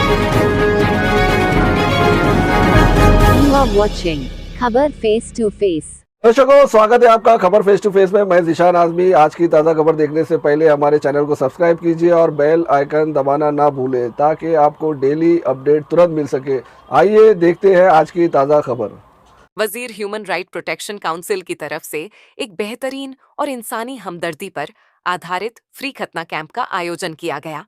You are watching खबर face to face. दर्शकों, स्वागत है आपका खबर फेस टू फेस में। मैं ज़ीशान आज़मी। आज की ताज़ा खबर देखने से पहले हमारे चैनल को सब्सक्राइब कीजिए और बेल आइकन दबाना ना भूलें ताकि आपको डेली अपडेट तुरंत मिल सके। आइए देखते हैं आज की ताज़ा खबर। वजीर ह्यूमन राइट प्रोटेक्शन काउंसिल की तरफ से एक बेहतरीन और इंसानी हमदर्दी पर आधारित फ्री खतना कैंप का आयोजन किया गया।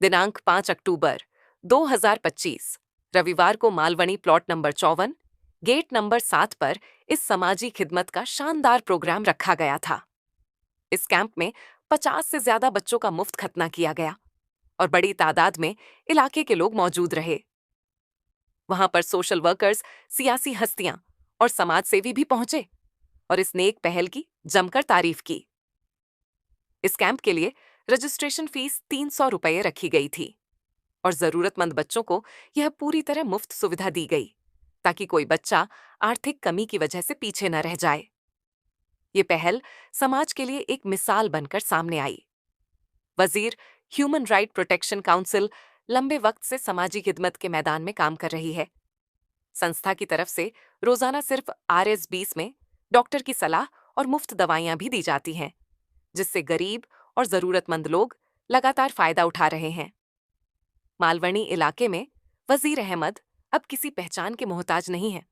दिनांक 5 अक्टूबर 2025 रविवार को Malvani plot number 54 gate number 7 पर इस समाजी खिदमत का शानदार प्रोग्राम रखा गया था। इस कैंप में 50 से ज्यादा बच्चों का मुफ्त खतना किया गया और बड़ी तादाद में इलाके के लोग मौजूद रहे। वहां पर सोशल वर्कर्स, सियासी हस्तियां और समाज सेवी भी पहुंचे और इस नेक पहल की जमकर तारीफ की। इस कैंप के लिए रजिस्ट्रेशन फीस 300 रुपये रखी गई थी और जरूरतमंद बच्चों को यह पूरी तरह मुफ्त सुविधा दी गई ताकि कोई बच्चा आर्थिक कमी की वजह से पीछे न रह जाए। ये पहल समाज के लिए एक मिसाल बनकर सामने आई। वजीर ह्यूमन राइट प्रोटेक्शन काउंसिल लंबे वक्त से समाजी खिदमत के मैदान में काम कर रही है। संस्था की तरफ से रोजाना सिर्फ RS-20 में डॉक्टर की सलाह और मुफ्त दवाइयां भी दी जाती हैं, जिससे गरीब और जरूरतमंद लोग लगातार फायदा उठा रहे हैं। मालवनी इलाके में वजीर अहमद अब किसी पहचान के मोहताज नहीं है।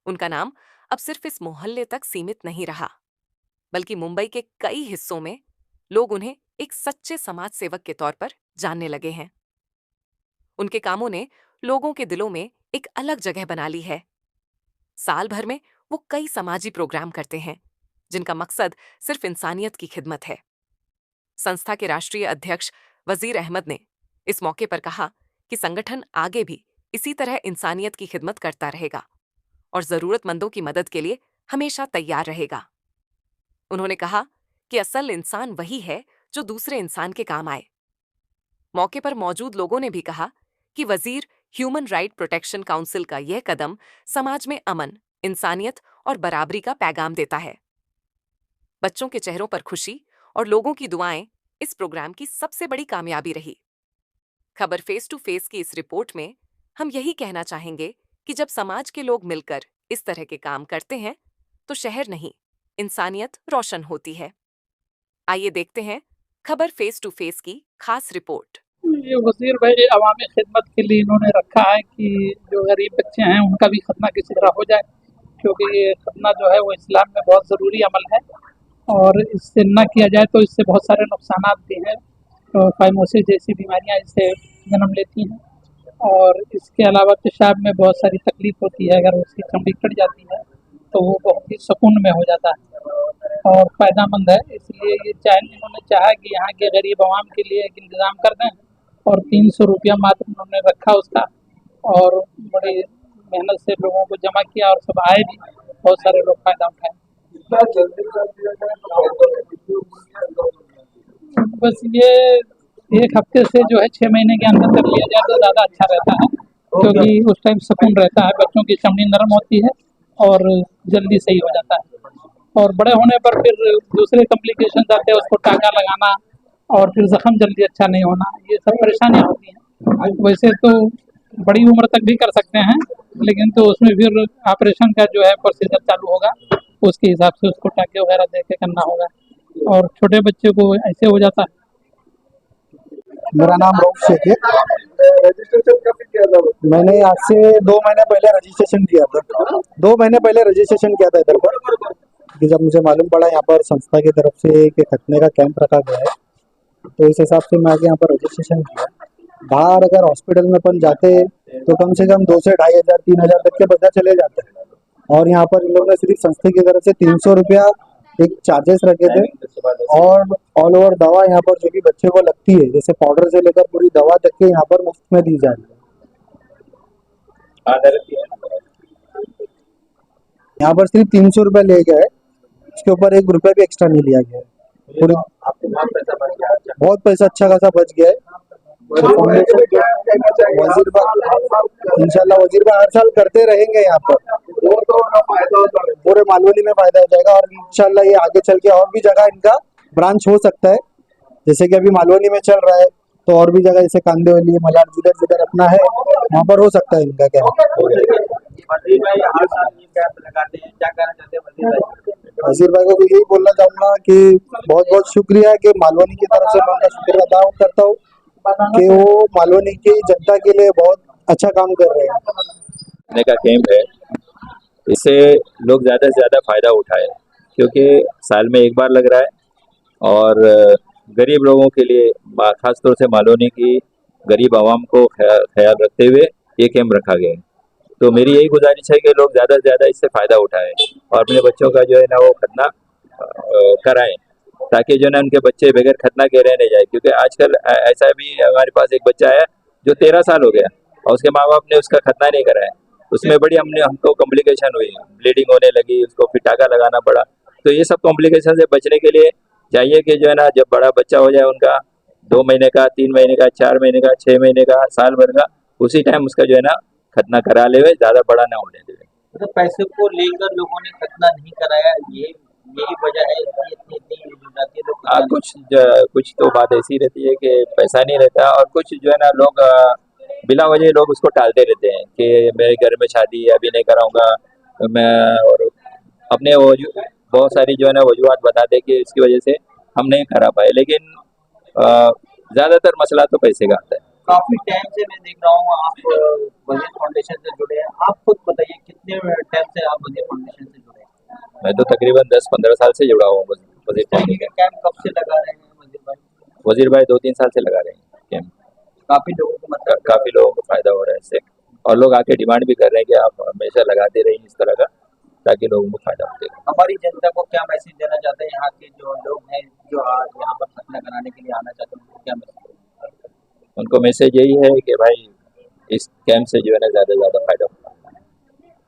उनका नाम अब सिर्फ इस मोहल्ले तक सीमित नहीं रहा, बल्कि मुंबई के कई हिस्सों में लोग उन्हें एक सच्चे समाज सेवक के तौर पर जानने लगे हैं। उनके कामों ने लोगों के दिलों में एक अलग जगह बना ली है। साल भर में वो कई समाजी प्रोग्राम करते हैं जिनका मकसद सिर्फ इंसानियत की खिदमत है। संस्था के राष्ट्रीय अध्यक्ष वजीर अहमद ने इस मौके पर कहा कि संगठन आगे भी इसी तरह इंसानियत की खिदमत करता रहेगा और जरूरतमंदों की मदद के लिए हमेशा तैयार रहेगा। उन्होंने कहा कि असल इंसान वही है जो दूसरे इंसान के काम आए। मौके पर मौजूद लोगों ने भी कहा कि वजीर ह्यूमन राइट प्रोटेक्शन काउंसिल का यह कदम समाज में अमन, इंसानियत और बराबरी का पैगाम देता है। बच्चों के चेहरों पर खुशी और लोगों की दुआएं इस प्रोग्राम की सबसे बड़ी कामयाबी रही। खबर फेस टू फेस की इस रिपोर्ट में हम यही कहना चाहेंगे कि जब समाज के लोग मिलकर इस तरह के काम करते हैं तो शहर नहीं, इंसानियत रोशन होती है। आइए देखते हैं खबर फेस टू फेस की खास रिपोर्ट। ये वजीर भाई अवामी खिदमत के लिए इन्होंने रखा है कि जो गरीब बच्चे हैं उनका भी खतना किसी तरह हो जाए, क्योंकि ये खतना जो है वो इस्लाम में बहुत ज़रूरी अमल है और इससे न किया जाए तो इससे बहुत सारे नुकसान भी हैं। तो फाइमोसिस जैसी बीमारियां इससे जन्म लेती हैं और इसके अलावा पेशाब में बहुत सारी तकलीफ होती है। अगर उसकी चमड़ी कट जाती है तो वो बहुत ही सुकून में हो जाता है और फ़ायदेमंद है। इसलिए ये इन्होंने चाहा कि यहाँ के गरीब आवाम के लिए एक इंतज़ाम कर दें और 300 रुपया मात्र उन्होंने रखा उसका और बड़ी मेहनत से लोगों को जमा किया और सब आए भी, बहुत सारे लोग फ़ायदा उठाए। बस ये एक हफ्ते से जो है 6 महीने के अंदर कर लिया जाए तो ज़्यादा अच्छा रहता है, क्योंकि उस टाइम सुकून रहता है, बच्चों की चमड़ी नरम होती है और जल्दी सही हो जाता है। और बड़े होने पर फिर दूसरे कॉम्प्लिकेशन आते हैं, उसको टाँका लगाना और फिर जख्म जल्दी अच्छा नहीं होना, ये सब परेशानियाँ होती हैं। वैसे तो बड़ी उम्र तक भी कर सकते हैं, लेकिन तो उसमें फिर ऑपरेशन का जो है प्रोसीजर चालू होगा, उसके हिसाब से उसको टाँके वगैरह दे के करना होगा और छोटे बच्चे को ऐसे हो जाता है। मेरा नाम रऊफ शेख है। रजिस्ट्रेशन कब किया था? मैंने आज से 2 महीने पहले रजिस्ट्रेशन किया था। 2 महीने पहले रजिस्ट्रेशन किया था इधर पर, कि जब मुझे मालूम पड़ा यहाँ पर संस्था की तरफ से एक खतने का कैंप रखा गया है तो इस हिसाब से मैं आके यहाँ पर रजिस्ट्रेशन किया। बाहर अगर हॉस्पिटल में अपन जाते तो कम से कम 2 से 2,500 3,000 तक के बच्चा चले जाते हैं और यहाँ पर इन लोगों ने सिर्फ संस्था की तरफ से 300 रुपया एक चार्जेस रखे थे और ऑल ओवर दवा यहाँ पर जो भी बच्चे को लगती है, जैसे पाउडर से लेकर पूरी दवा तक के यहाँ पर मुफ्त में दी जाती है। यहाँ पर सिर्फ 300 रुपये ले गए, इसके ऊपर 1 रुपया भी एक्स्ट्रा नहीं लिया गया है। पूरे बहुत पैसा अच्छा खासा बच गया है। इंशाल्लाह वजीर भाई हर साल करते रहेंगे यहाँ पर, पूरे मालवनी में फायदा हो जाएगा और इंशाल्लाह ये आगे चल के और भी जगह इनका ब्रांच हो सकता है। जैसे कि अभी मालवनी में चल रहा है तो और भी जगह जैसे कांदिवली, मलाड, जिधर जिधर अपना है वहाँ पर हो सकता है इनका कैंप। वजीर भाई को भी यही बोलना चाहूंगा कि बहुत बहुत शुक्रिया कि मालवनी की तरफ से मैं उनका शुक्रिया अदा करता हूँ कि वो मालवनी की जनता के लिए बहुत अच्छा काम कर रहे हैं। करने का कैंप है, इससे लोग ज़्यादा से ज़्यादा फ़ायदा उठाए, क्योंकि साल में एक बार लग रहा है और गरीब लोगों के लिए खास तौर से मालवनी की गरीब आवाम को ख्याल रखते हुए ये कैंप रखा गया है। तो मेरी यही गुजारिश है कि लोग ज़्यादा से ज़्यादा इससे फ़ायदा उठाएं और अपने बच्चों का जो है ना वो खतना कराएं, ताकि जो है ना उनके बच्चे बगैर खतना के रह नहीं जाए। क्योंकि आजकल ऐसा भी हमारे पास एक बच्चा है जो 13 साल हो गया और उसके माँ बाप ने उसका खतना नहीं कराया, उसमें बड़ी हमको कॉम्प्लिकेशन हुई, ब्लीडिंग होने लगी, उसको फिर टाका लगाना पड़ा। तो ये सब कॉम्प्लिकेशन से बचने के लिए चाहिए कि जो है ना जब बड़ा बच्चा हो जाए उनका 2 महीने का, 3 महीने का, 4 महीने का, 6 महीने का, साल भर का, उसी टाइम उसका जो है ना खतना करा ले, ज़्यादा बड़ा ना होने देवे। तो पैसे को लेकर लोगों ने खतना नहीं कराया, यही वजह है कि इतनी हो जाती है लोग। कुछ तो बात ऐसी रहती है कि पैसा नहीं रहता, और कुछ जो है ना लोग बिला वजह लोग उसको टालते रहते हैं कि मेरे घर में शादी है, अभी नहीं कराऊंगा मैं, और अपने वो बहुत सारी जो है ना वजूहत बताते कि इसकी वजह से हम नहीं करा पाए। लेकिन ज़्यादातर मसला तो पैसे का आता है। काफी टाइम से मैं देख रहा हूँ आप वजीर फाउंडेशन से जुड़े हैं, आप खुद बताइए कितने टाइम से आप वजीर फाउंडेशन से जुड़े हैं? मैं तो तकरीबन 10-15 साल से जुड़ा हूँ वजीर फाउंडेशन। कैंप कब से लगा रहे हैं वजीर भाई? वजीर भाई 2-3 साल से लगा रहे हैं कैंप। काफी लोगों को मतलब काफ़ी लोगों को फ़ायदा हो रहा है इससे, और लोग आके डिमांड भी कर रहे हैं कि आप हमेशा लगाते रहिए इस तरह का, ताकि लोगों को फ़ायदा हो। हमारी जनता को क्या मैसेज देना चाहते हैं? यहाँ के जो लोग हैं जो आज यहाँ पर खतना कराने के लिए आना चाहते हैं, उनको क्या मैसेज? उनको मैसेज यही है कि भाई इस कैंप से जो है ना ज़्यादा से ज़्यादा फायदा होगा।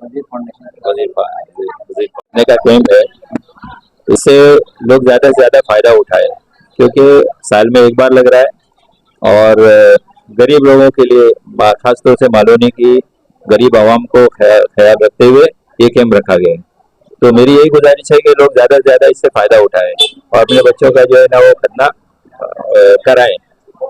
वजीर फाउंडेशन करने का कैंप है, इससे लोग ज़्यादा से ज़्यादा फायदा उठाए, क्योंकि साल में एक बार लग रहा है और गरीब लोगों के लिए खास तौर से मालवनी की गरीब आवाम को ख्याल रखते हुए ये कैंप रखा गया है। तो मेरी यही गुजारिश है कि लोग ज़्यादा से ज़्यादा इससे फ़ायदा उठाएं और अपने बच्चों का जो है ना वो खतना कराएं,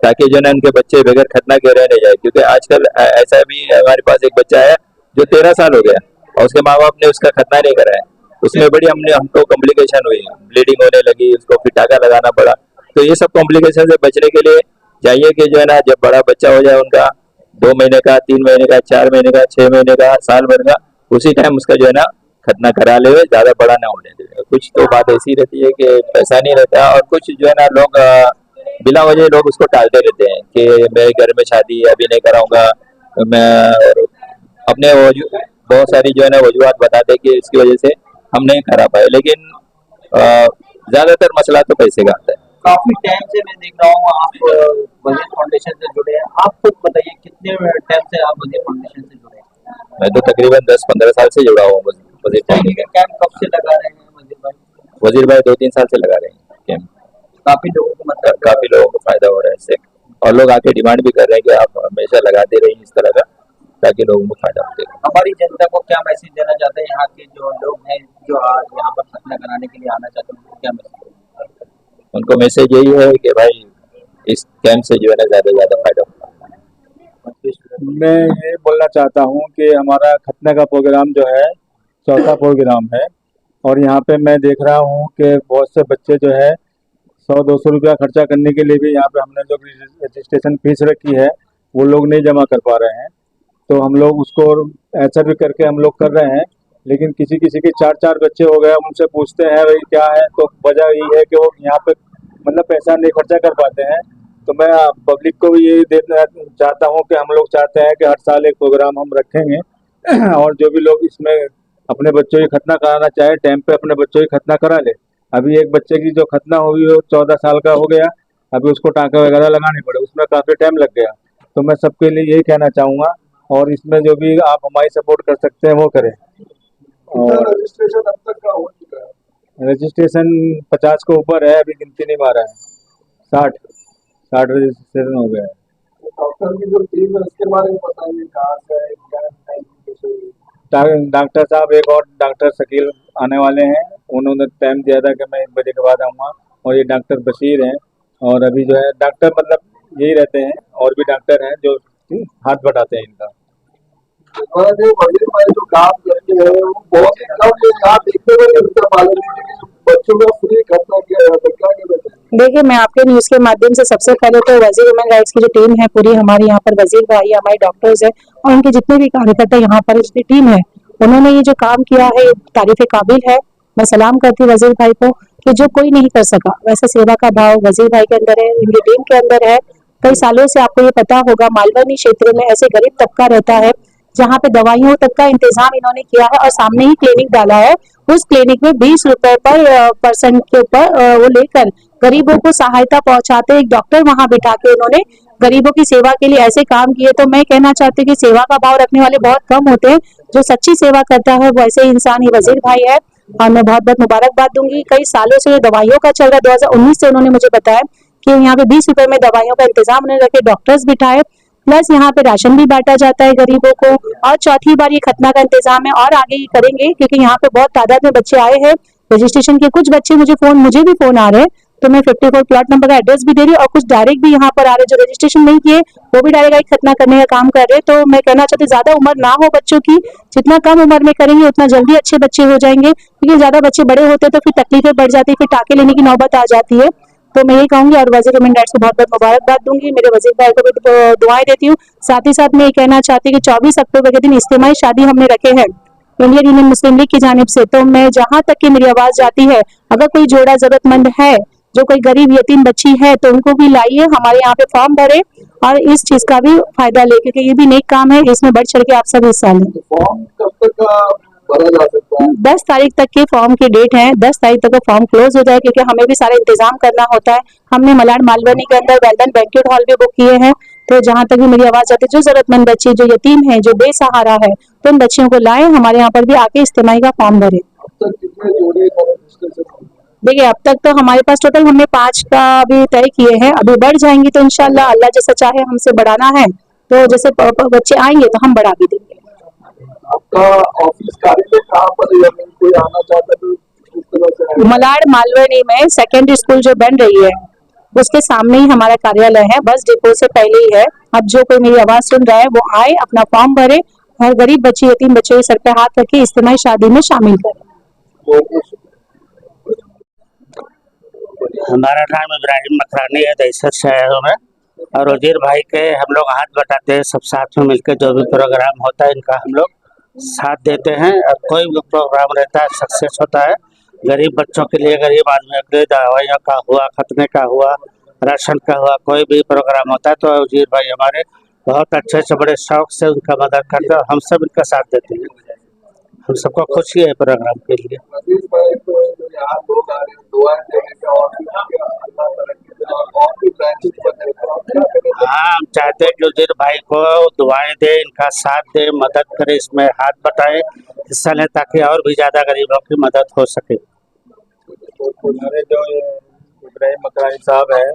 ताकि जो है ना उनके बच्चे बगैर खतना के रह नहीं जाए। क्योंकि आजकल ऐसा भी हमारे पास एक बच्चा है जो 13 साल हो गया और उसके माँ बाप ने उसका खतना नहीं कराया, उसमें बड़ी हमको कॉम्प्लिकेशन हुई, ब्लीडिंग होने लगी, उसको फिर टाका लगाना पड़ा। तो ये सब कॉम्प्लिकेशन से बचने के लिए चाहिए कि जो है ना जब बड़ा बच्चा हो जाए उनका 2 महीने का, 3 महीने का, 4 महीने का, 6 महीने का, साल भर का, उसी टाइम उसका जो है ना खतना करा ले, ज़्यादा बड़ा ना होने देवे। कुछ तो बात ऐसी रहती है कि पैसा नहीं रहता, और कुछ जो है ना लोग बिला वजह लोग उसको टालते रहते हैं कि मेरे घर में शादी है, अभी नहीं कराऊंगा मैं, और अपने बहुत सारी जो है ना वजूहत बताते कि इसकी वजह से हम नहीं करा पाए। लेकिन ज़्यादातर मसला तो पैसे का आता है। काफी टाइम से मैं देख रहा हूँ आप वजीर फाउंडेशन से जुड़े हैं, आप खुद बताइए कितने टाइम से आप वजीर फाउंडेशन से जुड़े हैं? मैं तो तकरीबन 10-15 साल से जुड़ा हूँ वजीर फाउंडेशन। कैंप कब से लगा रहे हैं वजीर भाई? वजीर भाई 2-3 साल से लगा रहे हैं कैंप। काफी लोगों को मतलब काफ़ी लोगों को फायदा हो रहा है इससे, और लोग आके डिमांड भी कर रहे हैं कि आप हमेशा लगाते रहिए इस तरह का, ताकि लोगों को फायदा हो। हमारी जनता को क्या मैसेज देना चाहते हैं? यहाँ के जो लोग हैं जो आज यहाँ पर खतना कराने के लिए आना चाहते हैं, उनको क्या मैसेज? उनको मैसेज यही है कि भाई इस कैंप से जो है ना ज़्यादा से ज़्यादा फायदा होगा। मैं ये बोलना चाहता हूँ कि हमारा खतना का प्रोग्राम जो है चौथा प्रोग्राम है, और यहाँ पे मैं देख रहा हूँ कि बहुत से बच्चे जो है 100-200 रुपया खर्चा करने के लिए भी यहाँ पे हमने जो रजिस्ट्रेशन फीस रखी है वो लोग नहीं जमा कर पा रहे हैं। तो हम लोग उसको ऐसा भी करके हम लोग कर रहे हैं, लेकिन किसी किसी के 4-4 बच्चे हो गए, उनसे पूछते हैं भाई क्या है, तो वजह ये है कि वो यहाँ पे मतलब पैसा नहीं खर्चा कर पाते हैं। तो मैं पब्लिक को भी यही देना चाहता हूँ कि हम लोग चाहते हैं कि हर साल एक प्रोग्राम हम रखेंगे और जो भी लोग इसमें अपने बच्चों की खतना कराना चाहे टाइम पे अपने बच्चों की खतना करा ले। अभी एक बच्चे की जो खतना हुई वो 14 साल का हो गया, अभी उसको टाँका वगैरह लगाने पड़े, उसमें काफ़ी टाइम लग गया। तो मैं सबके लिए यही कहना चाहूँगा, और इसमें जो भी आप हमारी सपोर्ट कर सकते हैं वो करें। और रजिस्ट्रेशन अब तक का हो चुका है? रजिस्ट्रेशन 50 के ऊपर है, अभी गिनती नहीं मारा है। 60 रजिस्ट्रेशन हो गया है। डॉक्टर की जो टीम है उसके बारे में बताइए, कहाँ से है, क्या टाइम कैसे? डॉक्टर साहब एक और डॉक्टर शकील आने वाले हैं, उन्होंने टाइम दिया था कि मैं 1 बजे के बाद आऊँगा, और ये डॉक्टर बशीर हैं। और अभी जो है डॉक्टर मतलब यही रहते हैं, और भी डॉक्टर हैं जो हाथ बटाते हैं इनका। जो काम करते हैं वो बहुत यहाँ देखने में नहीं मिलता, मालूम नहीं कि बच्चों का फ्री खतना किया जाता है, क्या कहते हैं? देखिए, मैं आपके न्यूज के माध्यम से सबसे पहले तो वजीर वुमेन राइट्स की जो टीम है पूरी, हमारे यहाँ पर वजीर भाई, हमारे डॉक्टर्स है और उनके जितने भी कार्यकर्ता यहाँ पर जितनी टीम है, उन्होंने ये जो काम किया है तारीफ काबिल है। मैं सलाम करती हूँ वजीर भाई को कि जो कोई नहीं कर सका वैसे सेवा का भाव वजीर भाई के अंदर है, इनकी टीम के अंदर है। कई सालों से आपको ये पता होगा मालवनी क्षेत्र में ऐसे गरीब तबका रहता है जहाँ पे दवाइयों तक का इंतजाम इन्होंने किया है और सामने ही क्लिनिक डाला है। उस क्लिनिक में 20 रुपए पर पर्सन के ऊपर वो लेकर गरीबों को सहायता पहुंचाते, एक डॉक्टर वहां बिठा के उन्होंने गरीबों की सेवा के लिए ऐसे काम किए। तो मैं कहना चाहती हूँ कि सेवा का भाव रखने वाले बहुत कम होते हैं, जो सच्ची सेवा करता है वो ऐसे इंसान ही वजीर भाई है और मैं बहुत बहुत मुबारकबाद दूंगी। कई सालों से दवाइयों का चल रहा है, 2019 से उन्होंने मुझे बताया कि यहाँ पे 20 रुपए में दवाइयों का इंतजाम उन्होंने रखे, डॉक्टर्स बिठाए, प्लस यहाँ पे राशन भी बांटा जाता है गरीबों को। और चौथी बार ये खतना का इंतजाम है और आगे ये करेंगे क्योंकि यहाँ पे बहुत तादाद में बच्चे आए हैं रजिस्ट्रेशन के। कुछ बच्चे मुझे भी फोन आ रहे हैं, तो मैं 54 प्लॉट नंबर का एड्रेस भी दे रही हूँ और कुछ डायरेक्ट भी यहाँ पर आ रहे हैं जो रजिस्ट्रेशन नहीं किए, वो भी डायरेक्ट खतना करने का काम कर रहे हैं। तो मैं कहना चाहती हूँ ज्यादा उम्र ना हो बच्चों की, जितना कम उम्र में करेंगे उतना जल्दी अच्छे बच्चे हो जाएंगे, क्योंकि ज्यादा बच्चे बड़े होते हैं तो फिर तकलीफें बढ़ जाती है, फिर टाके लेने की नौबत आ जाती है। तो मैं ये कहूंगी और वजीर वुमेन राइट्स को बहुत बहुत मुबारकबाद दूंगी, मेरे वजीर भाई को भी दुआएं देती हूँ। साथ ही साथ मैं ये कहना चाहती हूँ कि 24 अक्टूबर के दिन इज्तिमाई शादी हमने रखे हैं इंडियन यूनियन मुस्लिम लीग की जानिब से। तो मैं जहां तक की मेरी आवाज जाती है, अगर कोई जोड़ा जरूरतमंद है, जो कोई गरीब यतीम बच्ची है, तो उनको भी लाइए, हमारे यहाँ पे फॉर्म भरे और इस चीज का भी फायदा ले, क्योंकि ये भी नेक काम है, इसमें बढ़ चढ़ के आप सब हिस्सा लें। फॉर्म कब तक भरा जा सकता है? 10 तारीख तक के फॉर्म की डेट है, 10 तारीख तक का फॉर्म क्लोज हो जाए, क्योंकि हमें भी सारा इंतजाम करना होता है। हमने मलाड मालवनी के अंदर वेल्डन बैंक्वेट हॉल भी बुक किए हैं। तो जहां तक भी मेरी आवाज जाती है, जो जरूरतमंद बच्चे, जो यतीम है, जो बेसहारा है, तो उन बच्चियों को लाए, हमारे यहाँ पर भी आके इज्तिमाई का फॉर्म भरे। अब तक कितने जोड़े रजिस्ट्रेशन? देखिए, अब तक तो हमारे पास टोटल हमने 5 का भी तय किए हैं, अभी बढ़ जाएंगी तो इंशाल्लाह अल्लाह जैसा चाहे हमसे बढ़ाना है, तो जैसे बच्चे आएंगे तो हम बढ़ा भी देंगे। आपका ऑफिस कार्यालय कहाँ पर है? अगर कोई आना चाहता है तो किस तरह से आएगा? मलाड मालवनी में सेकेंडरी स्कूल जो बन रही है उसके सामने ही हमारा कार्यालय है, बस डिपो से पहले ही है। अब जो कोई मेरी आवाज सुन रहा है वो आए, अपना फॉर्म भरे और गरीब बच्चे, यतीम बच्चे के सर पे हाथ रखे इज्तिमाई शादी में शामिल करें। हमारा नाम इब्राहिम मकरानी है, दहशत शहरों में, और वजीर भाई के हम लोग हाथ बटाते हैं, सब साथ में मिलकर जो भी प्रोग्राम होता है इनका हम लोग साथ देते हैं। और कोई भी प्रोग्राम रहता है सक्सेस होता है, गरीब बच्चों के लिए, गरीब आदमियों के लिए, दवाइयों का हुआ, खतने का हुआ, राशन का हुआ, कोई भी प्रोग्राम होता है तो वजीर भाई हमारे बहुत अच्छे से बड़े शौक से उनका मदद करते हैं और हम सब इनका साथ देते हैं। हम सबको खुशी है प्रोग्राम के लिए। वजीर भाई तो यहाँ लोग आ रहे हैं दुआएं देने का और अल्लाह ताला और भी ब्रांचेस बने हैं। हाँ, हम चाहते हैं कि वजीर भाई को दुआएं दे, इनका साथ दे, मदद करे, इसमें हाथ बटाए, हिस्सा लें, ताकि और भी ज्यादा गरीबों की मदद हो सके। हमारे जो इब्राहिम मकरानी साहब हैं,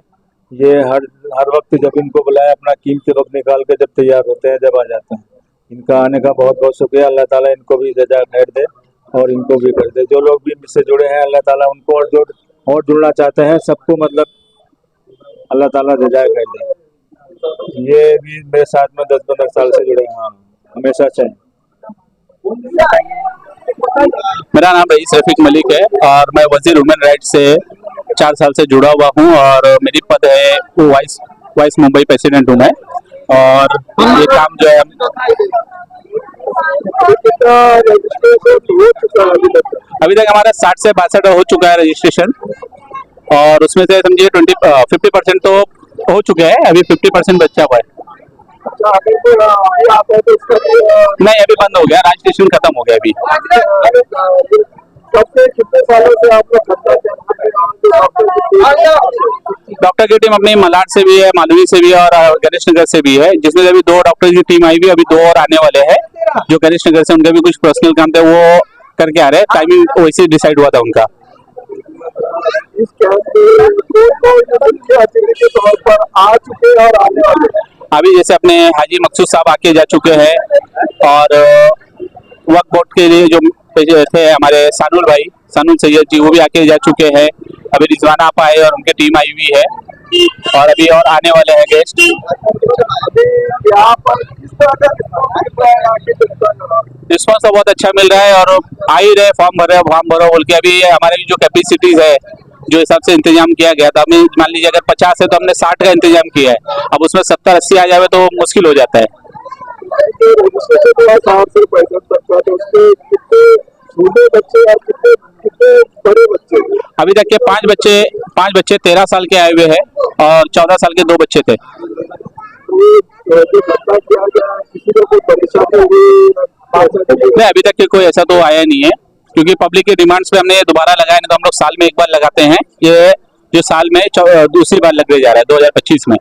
ये हर वक्त जब इनको बुलाए अपना कीमती वक्त निकाल के जब तैयार होते हैं, जब आ जाते हैं। इनका आने का बहुत बहुत शुक्रिया। अल्लाह ताला इनको भी जज़ा खैर दे और इनको भी कर दे। जो लोग भी इनसे जुड़े हैं अल्लाह ताला उनको और जुड़ना चाहते हैं सबको, मतलब अल्लाह ताला जज़ा खैर दे। ये भी मेरे साथ में 10-15 साल से जुड़े हैं, हमेशा से। मेरा नाम रईस रफीक मलिक है और मैं वजीर वुमेन राइट्स से 4 साल से जुड़ा हुआ हूँ और मेरी पद है वाइस मुंबई प्रेसिडेंट हूँ मैं। और ये काम जो है अभी तक हमारा 60 से 62 हो चुका है रजिस्ट्रेशन, और उसमें से समझिए 50% तो हो चुके हैं, अभी 50% बचा हुआ है। नहीं, अभी बंद हो गया, रजिस्ट्रेशन खत्म हो गया अभी। कितने सालों से आप लोग डॉक्टर की टीम अपनी मलाड से भी है, मालवी से भी है और गणेश नगर से भी है, जिसमें अभी 2 डॉक्टर की टीम आई हुई, अभी 2 और आने वाले हैं जो गणेश नगर से, उनका भी कुछ पर्सनल काम था वो करके आ रहे हैं। टाइमिंग वैसे डिसाइड हुआ था उनका। इस के तौर पर आ चुके और आने वाले अभी जैसे अपने हाजी मकसूद साहब आके जा चुके हैं, और वक्फ बोर्ड के लिए जो थे हमारे सानुल सैयद जी, वो भी आके जा चुके हैं। अभी रिजवाना आप आए और उनकी टीम आई हुई है, और अभी और आने वाले हैं गेस्ट। यहाँ पर किस तरह का रिस्पॉन्स तो बहुत अच्छा मिल रहा है और आ ही रहे फॉर्म भरो बोल के। अभी हमारे जो कैपेसिटीज है जो हिसाब से इंतजाम किया गया था, हमें मान लीजिए अगर 50 है तो हमने 60 का इंतजाम किया है। अब उसमें 70-80 आ जाए तो मुश्किल हो जाता है। बड़े बच्चे अभी तक के 5 बच्चे 13 साल के आए हुए हैं और 14 साल के 2 बच्चे थे। नहीं, अभी तक के कोई ऐसा तो आया नहीं है, क्योंकि पब्लिक के डिमांड्स पे हमने ये दोबारा लगाया, नहीं तो हम लोग साल में एक बार लगाते हैं। ये जो साल में दूसरी बार लगने जा रहा है 2025 में।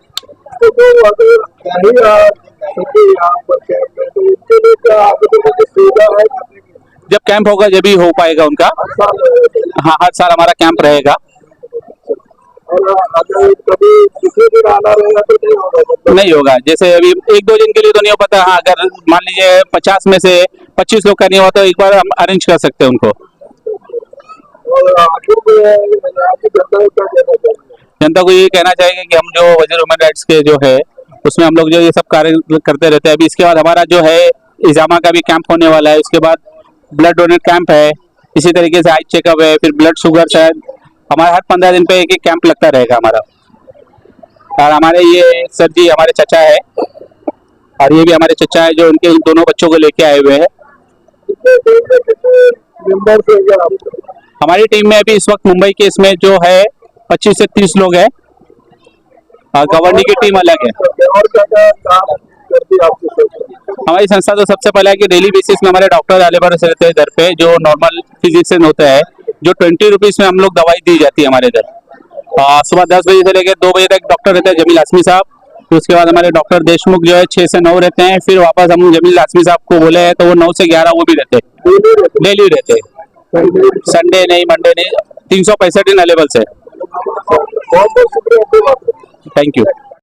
जब कैंप होगा जब भी हो पाएगा उनका। हाँ, हर साल हमारा कैंप रहेगा। नहीं होगा, जैसे अभी 1-2 दिन के लिए तो नहीं हो पाता। हाँ, अगर मान लीजिए 50 में से 25 लोग का नहीं हुआ तो एक बार हम अरेंज कर सकते हैं उनको। जनता को ये कहना चाहिए कि हम जो वजीर ह्यूमन राइट्स के जो है उसमें हम लोग जो ये सब कार्य करते रहते हैं। अभी इसके बाद हमारा जो है इजामा का भी कैंप होने वाला है, उसके बाद ब्लड डोनेट कैंप है, इसी तरीके से आई चेकअप है, फिर ब्लड शुगर शायद हमारा हर 15 दिन पे एक कैंप लगता रहेगा हमारा। और हमारे ये सर जी हमारे चचा है और ये भी हमारे चचा है जो उनके दोनों बच्चों को लेके आए हुए हैं। हमारी टीम में अभी इस वक्त मुंबई के इसमें जो है 25 से 30 लोग हैं और गवर्निंग की टीम अलग है। हमारी संस्था तो सबसे पहले है कि डेली बेसिस में हमारे डॉक्टर अवेलेबल रहते हैं इधर पे, जो नॉर्मल फिजिशियन होता है, जो 20 रुपीज में हम लोग दवाई दी जाती है हमारे इधर। सुबह 10 बजे से लेकर 2 बजे तक डॉक्टर रहते हैं जमील आसमी साहब। फिर उसके बाद हमारे डॉक्टर देशमुख जो है 6 से 9 रहते हैं। फिर वापस हम जमील आसमी साहब को बोले हैं तो वो 9 से 11 वो भी रहते हैं, डेली रहते हैं, संडे नहीं, मंडे नहीं, 365 दिन अवेलेबल है। Thank you.